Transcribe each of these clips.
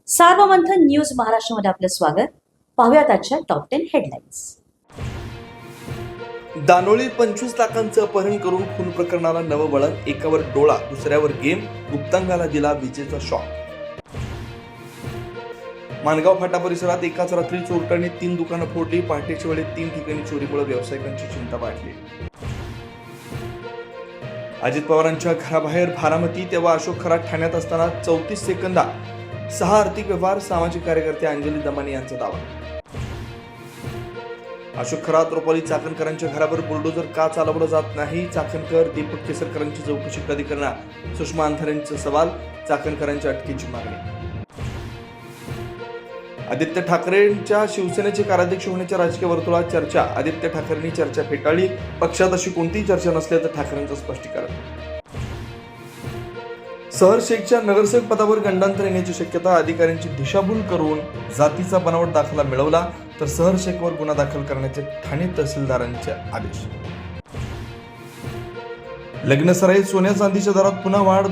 Sarvamanthan news महाराष्ट्रामध्ये आपलं स्वागत. पाहूयात आजच्या टॉप 10 हेडलाईन्स. दानोळीत 25 लाखांचं अपहरण करून खून प्रकरणाला नवं वळण. एकावर डोळा, दुसऱ्यावर गेम. गुप्तांगाला दिला विजेचा शॉक. माणगाव फाटा परिसरात एकाच रात्री चोरट्यांनी 3 दुकानं फोडली. पहाटेच्या वेळेत 3 ठिकाणी चोरीमुळे व्यावसायिकांची चिंता वाढली. अजित पवारांच्या घराबाहेर बारामती, तेव्हा अशोक खरात ठाण्यात असताना 34 सेकंदात 6 आर्थिक व्यवहार. सामाजिक कार्यकर्ते अंजली दमानी यांचा दावा. अशोक खरात रुपाली चाकणकरांच्या घरावर बुलडोजर का चालवलं जात नाही? चाकणकर, दीपक केसरकरांची चौकशी कधी करणार? सुषमा अंधारेंचा सवाल. चाकणकरांच्या अटकेची मागणी. आदित्य ठाकरेंच्या शिवसेनेचे कार्याध्यक्ष होण्याच्या राजकीय वर्तुळात चर्चा. आदित्य ठाकरेंनी चर्चा फेटाळली. पक्षात अशी कोणतीही चर्चा नसल्याचं ठाकरेंचं स्पष्टीकरण. सहर शेखच्या नगरसेवक पदावर गंडांतर येण्याची शक्यता. अधिकाऱ्यांची दिशाभूल करून जातीचा बनावट दाखला मिळवला तर सहर शेखवर गुन्हा दाखल करण्याचे ठाणे तहसीलदारांचे आदेश. लग्नसराईत सोन्या चांदीच्या दरात पुन्हा वाढ.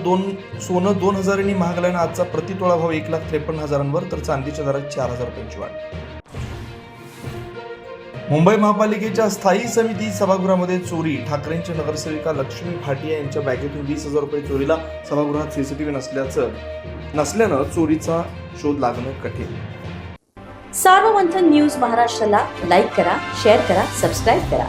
सोनं 2,000नी महागल्यानं आजचा प्रतितोळा भाव 1,53,000वर तर चांदीच्या दरात 4,000 रुपयांची वाढ. मुंबई महापालिकेच्या स्थायी समिती सभागृहामध्ये चोरी. ठाकरेंच्या नगरसेविका लक्ष्मी भाटिया यांच्या बॅगेतून 20,000 रुपये चोरीला. सभागृहात सीसीटीव्ही नसल्यानं चोरीचा शोध लागणं कठीण. सार्वमंथन न्यूज महाराष्ट्राला लाईक करा, शेअर करा, सबस्क्राईब करा.